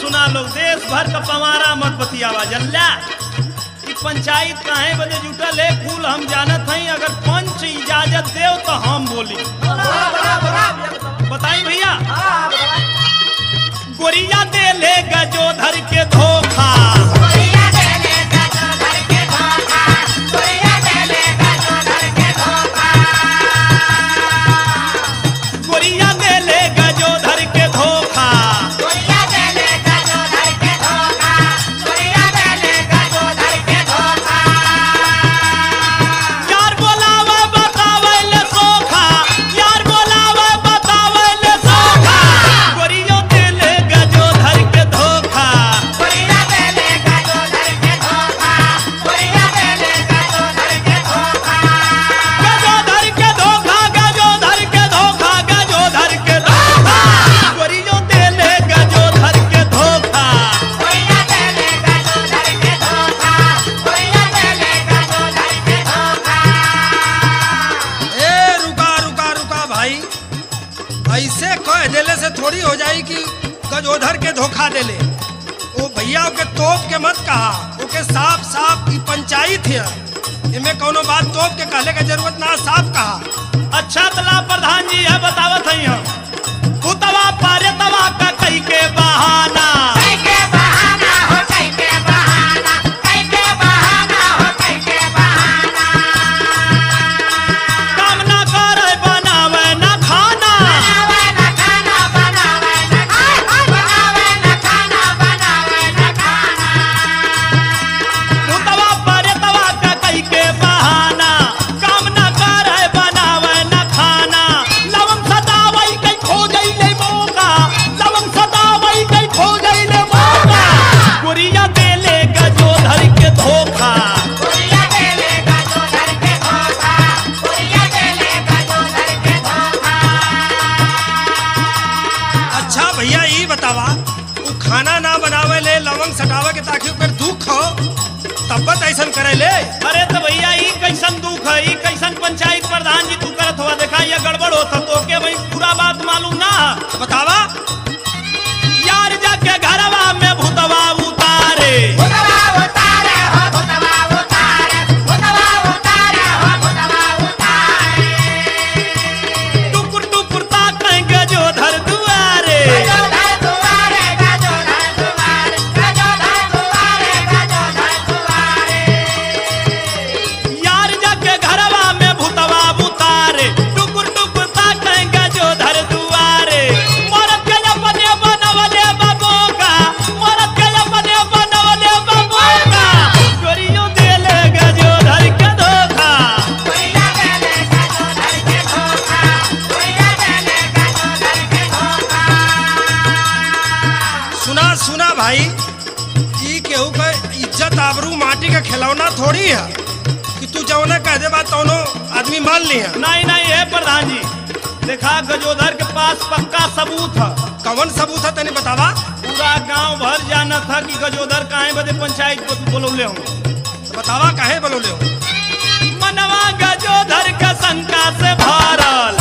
सुना लोग, देश भर का पवारा मत बतियावा जल्ला। कि पंचायत काहे बदे जुटल है कुल हम जानत हई, अगर पंच इजाजत देव तो हम बोली। बताई भैया। गोरिया दे ले गजोधर के धोखा, गोरिया दे ले गजोधर के धोखा, गोरिया दे ले गजोधर के धोखा, गोरिया दे ले गजोधर के धोखा, गोरिया दे ले गजोधर के धोखा, गोरिया दे ले गजोधर के धोखा। यार बोलावे बतावे ले सोखा, यार बोलावे बतावे ले सोखा, गोरियो दे ले गजोधर के धोखा, गोरिया दे ले गजोधर के धोखा, गोरिया दे ले गजोधर के धोखा, गजोधर के धोखा, गजोधर के धोखा, गजोधर के धोखा, गोरियो दे ले गजोधर के धोखा, गोरिया दे ले गजोधर के धोखा, गोरिया दे ले गजोधर के धोखा। ए रुका रुका रुका भाई, ऐसे कह देले से थोड़ी हो जाई कि गजोधर के धोखा देले। वो भैया के तोप के मत कहा, ओके साफ साफ की पंचायत है, इनमें कोनो बात तोप के कहले के जरूरत ना, साफ कहा। अच्छा तला प्रधान जी है बतावत हई हम, भूतवा पारे तवा का कई के बहाना, कई के बहाना हो, कई के बहाना, कई के बहाना हो, कई के बहाना, काम ना करे बनावे ना खाना, बनावे ना खाना, बनावे ना खाना, बनावे ना खाना, बनावे ना खाना, भूतवा पारे तवा का कई के बहाना, काम ना करे बनावे ना खाना, लवंग सदावई कई खो गईले मौका, लवंग सदावई कई खो गईले मौका, गोरिया दे ले गजोधर के धोखा, गोरिया दे ले गजोधर के धोखा, गोरिया दे ले गजोधर के धोखा। अच्छा भैया ये बतावा, वो खाना ना बनावे ले, लवंग सटावे के ताकि ओकर दुख हो, तब्बत ऐसन करे ले। अरे तो भैया ई कैसन दुख है, ई कैसन पंचायत प्रधान जी तू करत हुआ देखा, ये गड़बड़ होता तो के भाई पूरा बात मालूम ना है। बतावा। यार जाके घरवा में भूतवा उतारे, भूतवा उतारे हो, भूतवा उतारे, भूतवा उतारे हो, भूतवा उतारे, टुकुर टुकुर ताकें गजोधर दुआरे, गजोधर दुआरे, गजोधर दुआरे, गजोधर दुआरे, गजोधर दुआरे। यार जाके घरवा में भूतवा उतारे, टुकुर टुकुर ताकें गजोधर दुआरे, मरद के अपने बनवले बाबोका, मरद के अपने बनवले बाबोका, गोरियो दे ले गजोधर के धोखा, गोरिया दे ले गजोधर के धोखा, गोरिया दे ले गजोधर के धोखा। सुना सुना भाई, ई केहू का इज्जत आबरू माटी का खिलौना थोड़ी है कि तू जौना कह दे बात तौनो आदमी मान लिया। नहीं नहीं है प्रधान जी, देखा गजोधर के पास पक्का सबूत है, कौन सबूत है तने बतावा। पूरा गांव भर जाना था कि गजोधर काहे बदे पंचायत को तू बोलौले हो। तो बतावा काहे बोलोले हो। मनवा गजोधर का शंका से भरल,